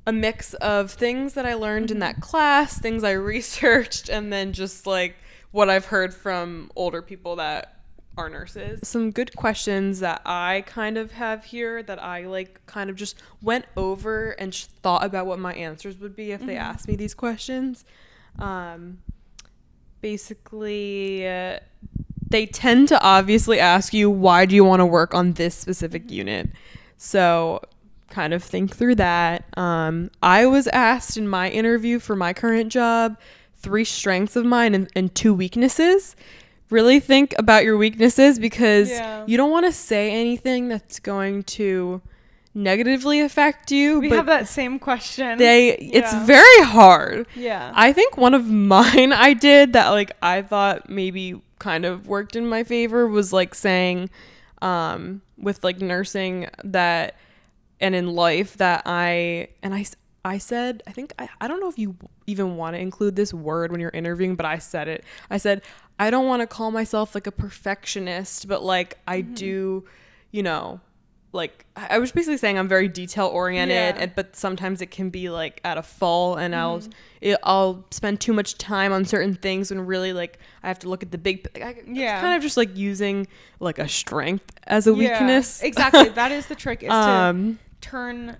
a mix of things that I learned in that class, things I researched, and then just like what I've heard from older people that are nurses. Some good questions that I kind of have here that I like kind of just went over and thought about what my answers would be if they asked me these questions. Basically, they tend to obviously ask you, why do you want to work on this specific unit? So kind of think through that. I was asked in my interview for my current job 3 strengths of mine and 2 weaknesses. Really think about your weaknesses because you don't want to say anything that's going to negatively affect you. We have that same question. It's very hard. Yeah. I think one of mine I did that like I thought maybe kind of worked in my favor was like saying with like nursing that and in life that I said, I think I don't know if you even want to include this word when you're interviewing, but I said it. I said, I don't want to call myself like a perfectionist, but like I do, you know, like, I was basically saying I'm very detail oriented, but sometimes it can be like at a fault, and I'll spend too much time on certain things when really like I have to look at the big. It's kind of just like using like a strength as a weakness. Exactly. That is the trick, is to turn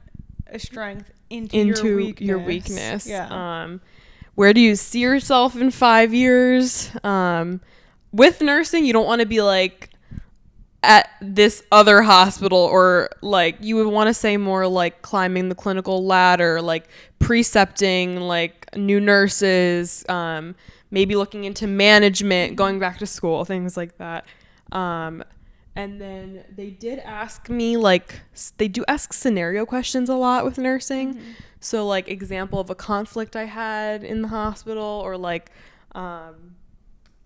a strength into your weakness. Yeah. Where do you see yourself in 5 years? With nursing, you don't want to be like at this other hospital, or like you would want to say more like climbing the clinical ladder, like precepting like new nurses, maybe looking into management, going back to school, things like that. And then they did ask me, like, they do ask scenario questions a lot with nursing. So like example of a conflict I had in the hospital, or like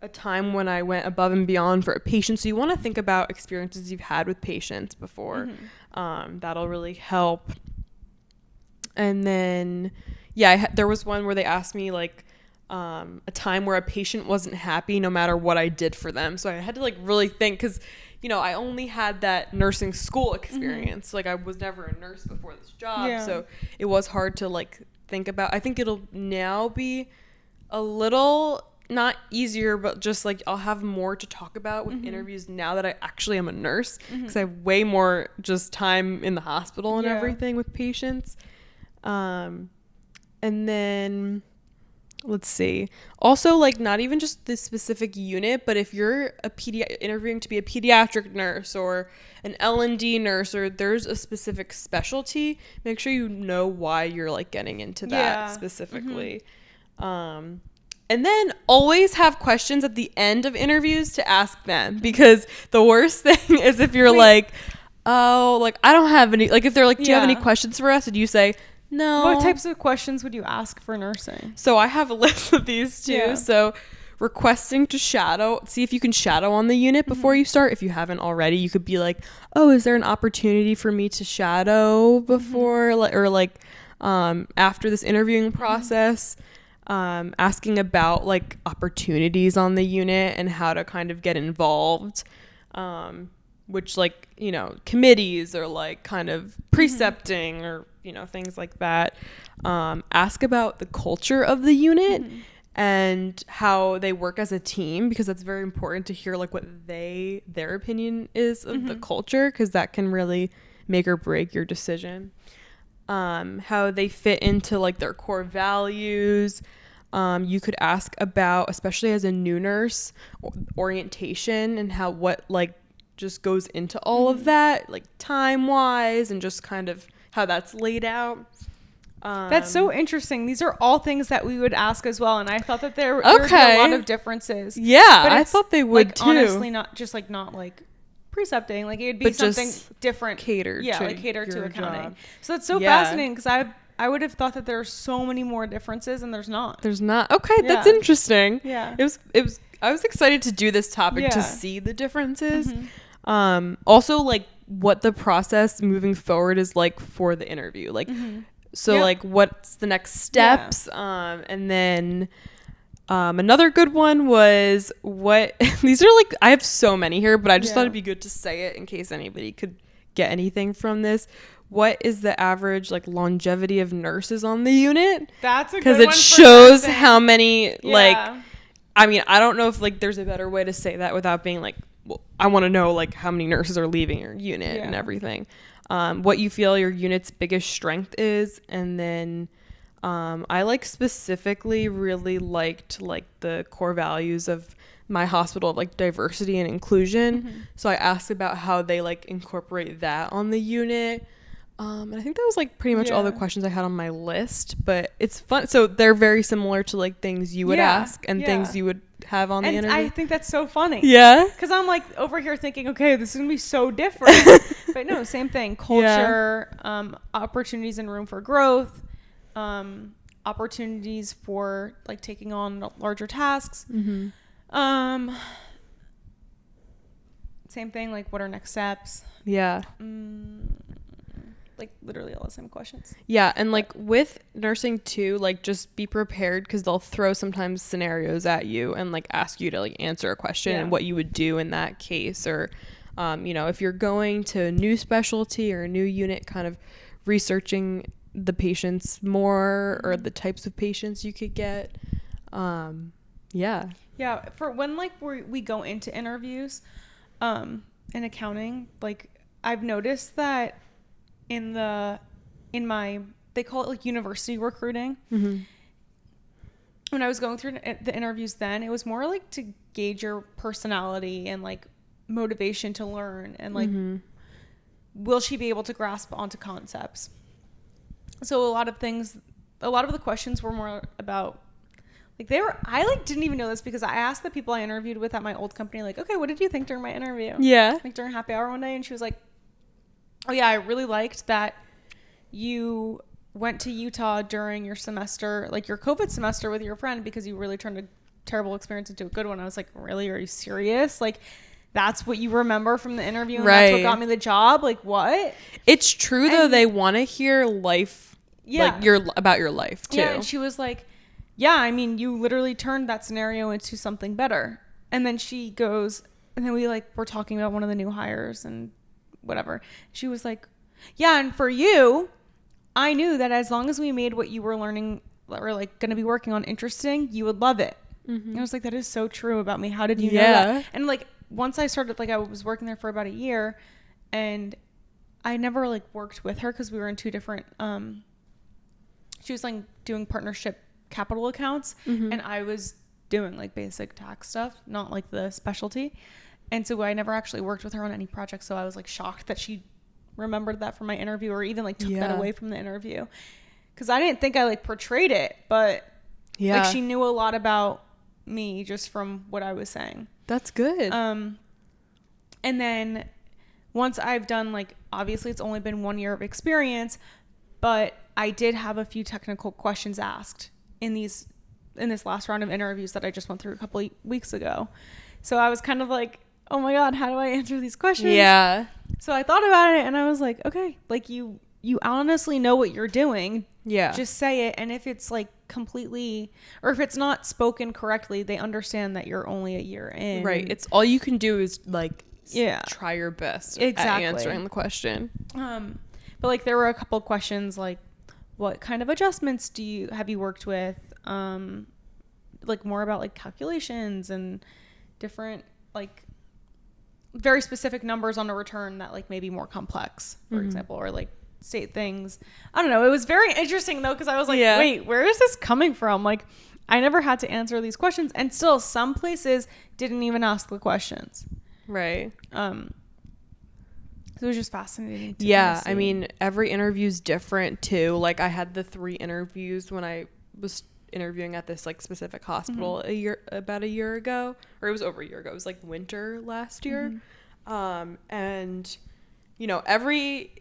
a time when I went above and beyond for a patient. So you want to think about experiences you've had with patients before. That'll really help. And then, there was one where they asked me like a time where a patient wasn't happy no matter what I did for them. So I had to like really think, because, you know, I only had that nursing school experience. Like I was never a nurse before this job. So it was hard to like think about. I think it'll now be a little, not easier, but just like I'll have more to talk about with interviews now that I actually am a nurse, because I have way more just time in the hospital and everything with patients. And then let's see, also like not even just the specific unit, but if you're interviewing to be a pediatric nurse or an L&D nurse, or there's a specific specialty, make sure you know why you're like getting into that specifically. And then always have questions at the end of interviews to ask them, because the worst thing is if you're like, oh, like I don't have any, like if they're like, do you have any questions for us? And you say, no. What types of questions would you ask for nursing? So I have a list of these too. So requesting to shadow, see if you can shadow on the unit before you start. If you haven't already, you could be like, oh, is there an opportunity for me to shadow before, or like after this interviewing process? Asking about like opportunities on the unit and how to kind of get involved, which like, you know, committees or like kind of precepting or, you know, things like that. Ask about the culture of the unit and how they work as a team, because that's very important to hear like what their opinion is of the culture, because that can really make or break your decision. How they fit into like their core values. You could ask about, especially as a new nurse, orientation and what like just goes into all of that, like time wise, and just kind of how that's laid out. That's so interesting. These are all things that we would ask as well, and I thought that there would be a lot of differences. But I thought they would, like, too. Honestly, not like precepting, like it would be but something different, catered to accounting job. So that's so fascinating, because I would have thought that there are so many more differences, and there's not. That's interesting. It was I was excited to do this topic to see the differences. Also like what the process moving forward is like for the interview, like so like what's the next steps, and then another good one was what these are like, I have so many here, but I just thought it'd be good to say it in case anybody could get anything from this. What is the average like longevity of nurses on the unit? That's a good one, because it shows how many like, I mean, I don't know if like there's a better way to say that without being like, well, I want to know like how many nurses are leaving your unit and everything. What you feel your unit's biggest strength is, and then I like specifically really liked like the core values of my hospital, like diversity and inclusion. So I asked about how they like incorporate that on the unit. And I think that was like pretty much all the questions I had on my list, but it's fun. So they're very similar to like things you would ask and things you would have on the interview. I think that's so funny. Because I'm like over here thinking, okay, this is going to be so different. But no, same thing. Culture, opportunities and room for growth, opportunities for like taking on larger tasks. Same thing, like what are next steps? Like literally all the same questions. And like with nursing too, like just be prepared, because they'll throw sometimes scenarios at you and like ask you to like answer a question and what you would do in that case, or If you're going to a new specialty or a new unit, kind of researching the patients more or the types of patients you could get. For when like we go into interviews in accounting, like I've noticed that in my, they call it like university recruiting. Mm-hmm. When I was going through the interviews then, it was more like to gauge your personality and like motivation to learn and like will she be able to grasp onto concepts. So a lot of the questions were more about like I like didn't even know this because I asked the people I interviewed with at my old company, like, okay, what did you think during my interview? Yeah. Like during happy hour one day, and she was like, oh yeah, I really liked that you went to Utah during your semester, like your COVID semester with your friend, because you really turned a terrible experience into a good one. I was like, really? Are you serious? Like, that's what you remember from the interview, and that's what got me the job? Like, what? It's true though. They want to hear life, like about your life too. Yeah, and she was like, yeah, I mean, you literally turned that scenario into something better. And then she goes, and then we like were talking about one of the new hires and whatever. She was like, yeah, and for you, I knew that as long as we made what you were learning or like going to be working on interesting, you would love it. Mm-hmm. And I was like, that is so true about me. How did you know that? And like once I started, like I was working there for about a year, and I never like worked with her because we were in two different, she was like doing partnership capital accounts, and I was doing like basic tax stuff, not like the specialty. And so I never actually worked with her on any projects. So I was like shocked that she remembered that from my interview, or even like took that away from the interview, because I didn't think I like portrayed it, but like she knew a lot about me just from what I was saying. That's good. And then once I've done, like, obviously it's only been 1 year of experience, but I did have a few technical questions asked in this last round of interviews that I just went through a couple of weeks ago. So I was kind of like, oh my God, how do I answer these questions? Yeah. So I thought about it, and I was like, okay, like you honestly know what you're doing. Yeah. Just say it. And if it's like completely, or if it's not spoken correctly, they understand that you're only a year in. Right. It's all you can do is like try your best at answering the question. But like there were a couple questions like, what kind of adjustments have you worked with? Like more about like calculations and different like very specific numbers on a return that like maybe more complex, for example, or like state things. I don't know. It was very interesting though, because I was like, wait, where is this coming from? Like, I never had to answer these questions, and still some places didn't even ask the questions. Right. So it was just fascinating to see. I mean, every interview's different too. Like I had the 3 interviews when I was interviewing at this like specific hospital about a year ago, or it was over a year ago. It was like winter last year. And you know, every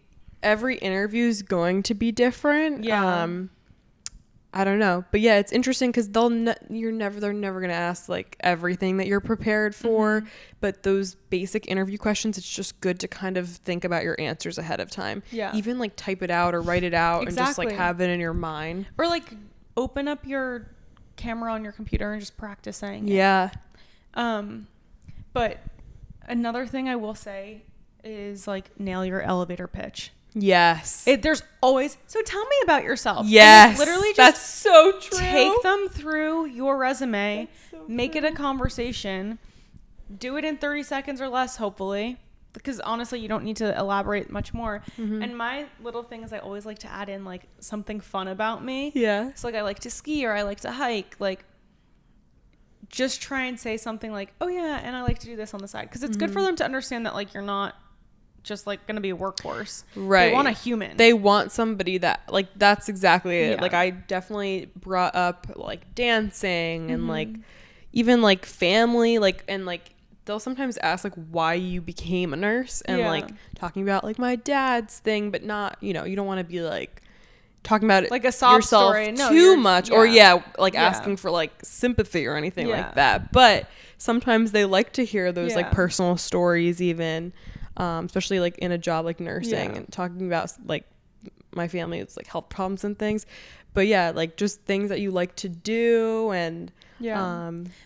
interview is going to be different. I don't know, but yeah, it's interesting because they're never gonna ask like everything that you're prepared for, but those basic interview questions, it's just good to kind of think about your answers ahead of time. Even like type it out or write it out and just like have it in your mind, or like open up your camera on your computer and just practice saying it. But another thing I will say is like nail your elevator pitch. Yes. There's always, so tell me about yourself. Yes. Literally just that's so true. Take them through your resume, make it a conversation, do it in 30 seconds or less, hopefully, because honestly, you don't need to elaborate much more. And my little thing is I always like to add in like something fun about me. So like I like to ski or I like to hike, like just try and say something like, oh yeah, and I like to do this on the side, because it's good for them to understand that like you're not just like gonna be a workhorse. Right. They want a human. They want somebody that like, that's exactly it. Like I definitely brought up like dancing and like even like family, like, and like they'll sometimes ask like why you became a nurse, and like talking about like my dad's thing, but not, you know, you don't want to be like talking about it like a sob yourself story. No, too much, or asking for like sympathy or anything like that. But sometimes they like to hear those like personal stories, even especially like in a job like nursing, and talking about like my family, it's like health problems and things. But yeah, like just things that you like to do. And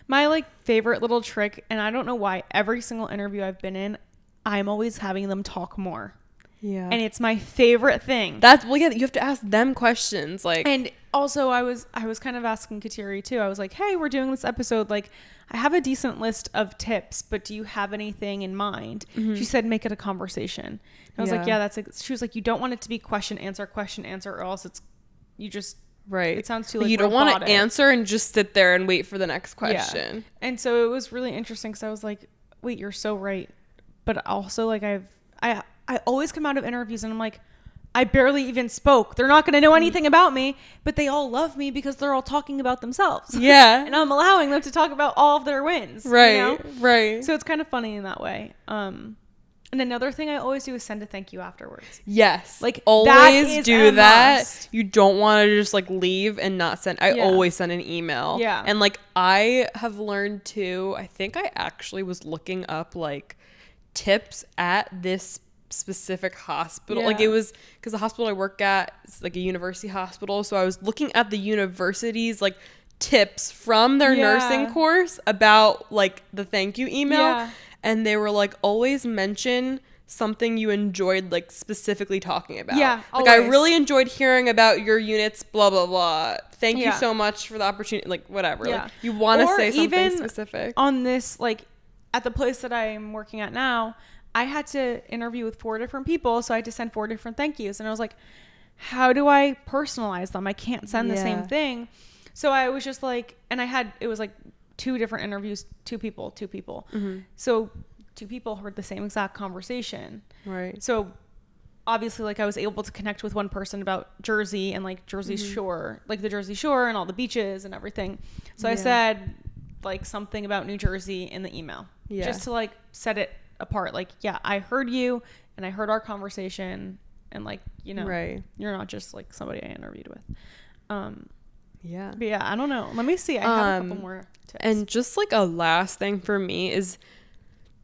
my like favorite little trick, and I don't know why every single interview I've been in, I'm always having them talk more. Yeah. And it's my favorite thing. Yeah, you have to ask them questions. Like, and also I was kind of asking Kateri too. I was like, hey, we're doing this episode. Like, I have a decent list of tips, but do you have anything in mind? Mm-hmm. She said, make it a conversation. And I was like, yeah, she was like, you don't want it to be question, answer, or else you just, right. It sounds too like you don't want to answer and just sit there and wait for the next question. Yeah. And so it was really interesting because I was like, wait, you're so right. But also, like, I always come out of interviews and I'm like, I barely even spoke. They're not going to know anything about me, but they all love me because they're all talking about themselves. Yeah. And I'm allowing them to talk about all of their wins. Right. You know? Right. So it's kind of funny in that way. And another thing I always do is send a thank you afterwards. Yes. Like, always do that. Must. You don't want to just like leave and not send. I always send an email. Yeah. And like, I have learned too, I think I actually was looking up like tips at this specific hospital. Like, it was because the hospital I work at is like a university hospital, so I was looking at the university's like tips from their nursing course about like the thank you email, and they were like, always mention something you enjoyed like specifically talking about. Like, always. I really enjoyed hearing about your units, blah blah blah, thank you so much for the opportunity, like whatever. Like, you want to say something specific on this. Like, at the place that I'm working at now, I had to interview with 4 different people, so I had to send 4 different thank yous. And I was like, how do I personalize them? I can't send the same thing. So I was just like, and it was like 2 different interviews, 2 people. Mm-hmm. So 2 people heard the same exact conversation. Right. So obviously, like, I was able to connect with one person about Jersey and like Jersey Shore, like the Jersey Shore and all the beaches and everything. So I said like something about New Jersey in the email, just to like set it apart. Like, I heard you and I heard our conversation, and like, you know, you're not just like somebody I interviewed with. But I don't know, let me see, I have a couple more tips. And just like a last thing for me is,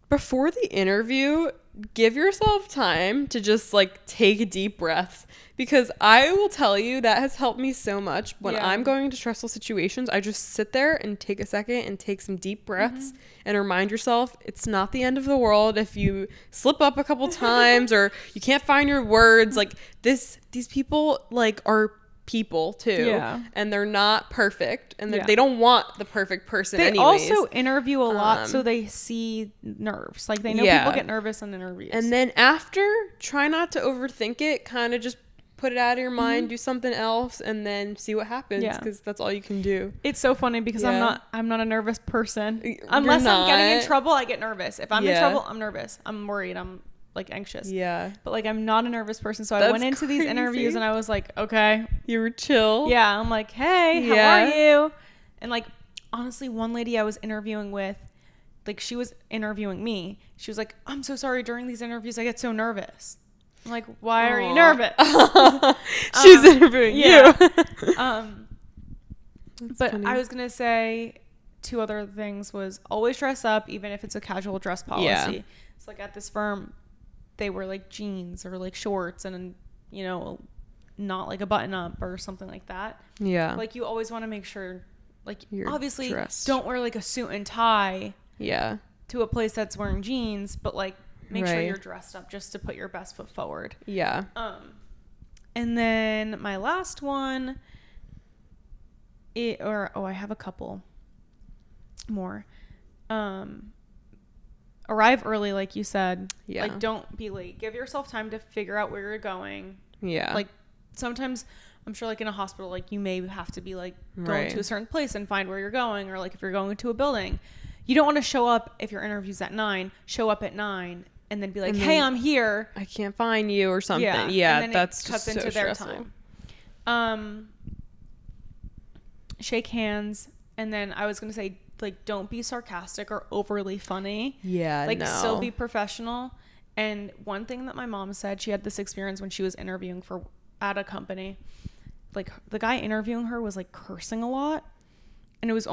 before the interview, give yourself time to just like take deep breaths, because I will tell you that has helped me so much when I'm going into stressful situations. I just sit there and take a second and take some deep breaths and remind yourself it's not the end of the world if you slip up a couple times or you can't find your words. Like, these people like are people too, and they're not perfect, and they don't want the perfect person. They also interview a lot, so they see nerves. Like, they know people get nervous in interviews. And then after, try not to overthink it. Kind of just put it out of your mind, do something else, and then see what happens, because that's all you can do. It's so funny because I'm not a nervous person. Unless I'm getting in trouble, I get nervous. If I'm in trouble, I'm nervous. I'm worried. I'm like anxious. But like, I'm not a nervous person, so I went into these interviews and I was like, okay, you were chill. I'm like, hey, how are you? And like, honestly, one lady I was interviewing with, like, she was interviewing me. She was like, I'm so sorry, during these interviews I get so nervous. I'm like, why are you nervous? She's interviewing you. But funny. I was gonna say 2 other things was always dress up, even if it's a casual dress policy. It's like, at this firm, they wear like jeans or like shorts, and, you know, not like a button up or something like that. Like, you always want to make sure, like, you're obviously dressed. Don't wear like a suit and tie to a place that's wearing jeans, but like, make sure you're dressed up just to put your best foot forward. And then my last one, I have a couple more. Arrive early, like you said. Like, don't be late. Give yourself time to figure out where you're going. Like, sometimes, I'm sure, like, in a hospital, like, you may have to be like going to a certain place and find where you're going, or like if you're going to a building, you don't want to show up if your interview's at 9. Show up at 9 and then be like, hey, I'm here. I can't find you or something. And then that's it cuts just into so their stressful. time. Shake hands, and then I was gonna say, like, don't be sarcastic or overly funny. Like, still be professional. And one thing that my mom said, she had this experience when she was interviewing at a company. Like, the guy interviewing her was like cursing a lot, and it was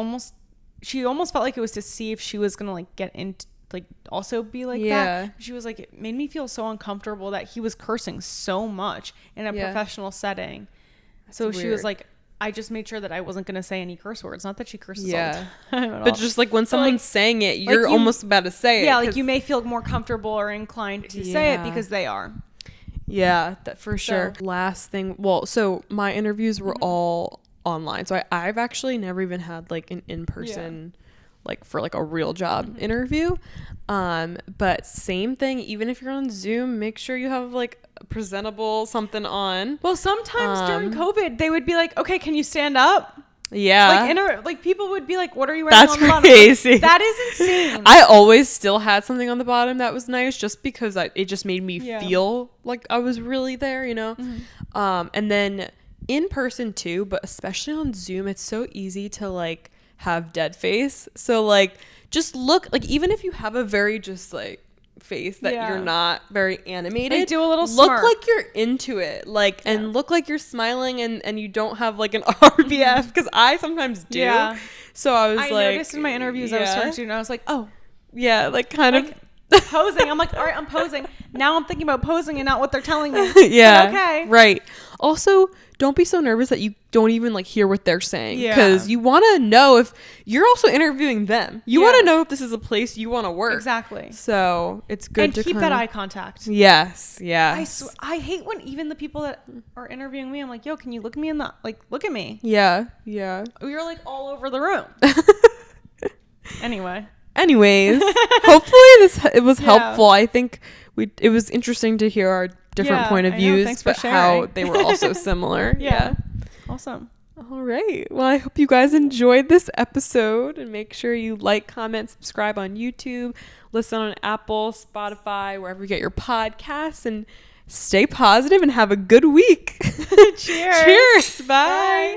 she almost felt like it was to see if she was gonna like get into, like, also be like that. She was like, it made me feel so uncomfortable that he was cursing so much in a professional setting. That's so weird. She was like, I just made sure that I wasn't going to say any curse words. Not that she curses all Yeah. the time at But all. just like when someone's saying it, you're you- almost about to say it. Yeah, like you may feel more comfortable or inclined to say it because they are. Yeah, that for sure. Last thing, well, so my interviews were all online. So I've actually never even had like an in-person like for like a real job interview. But same thing, even if you're on Zoom, make sure you have like a presentable something on. Well, sometimes during COVID, they would be like, "Okay, can you stand up?" Yeah. Like people would be like, "What are you wearing That's on the bottom?" crazy. Like, that is insane. I always still had something on the bottom that was nice just because it just made me feel like I was really there, you know? And then in person too, but especially on Zoom, it's so easy to like have dead face. So like just look, like even if you have a very just like face that you're not very animated, like, do a little look smirk. like you're into it, like and look like you're smiling and you don't have like an RBF, because I sometimes do. So I noticed in my interviews I was starting to, and I was like, oh like kind like, of posing. I'm like, all right, I'm posing. Now I'm thinking about posing and not what they're telling me. Yeah. But okay. Right. Also, don't be so nervous that you don't even like hear what they're saying, Yeah. because you want to know if you're also interviewing them. You want to know if this is a place you want to work. Exactly. So it's good to keep that eye contact. Yes. Yes. I hate when even the people that are interviewing me, I'm like, yo, can you look me in the, like, look at me. Yeah. Yeah. You're like all over the room. Anyways, hopefully it was helpful. I think it was interesting to hear our different point of views, but how they were also similar. Yeah. Awesome. All right. Well, I hope you guys enjoyed this episode, and make sure you like, comment, subscribe on YouTube, listen on Apple, Spotify, wherever you get your podcasts, and stay positive and have a good week. Cheers. Cheers. Bye.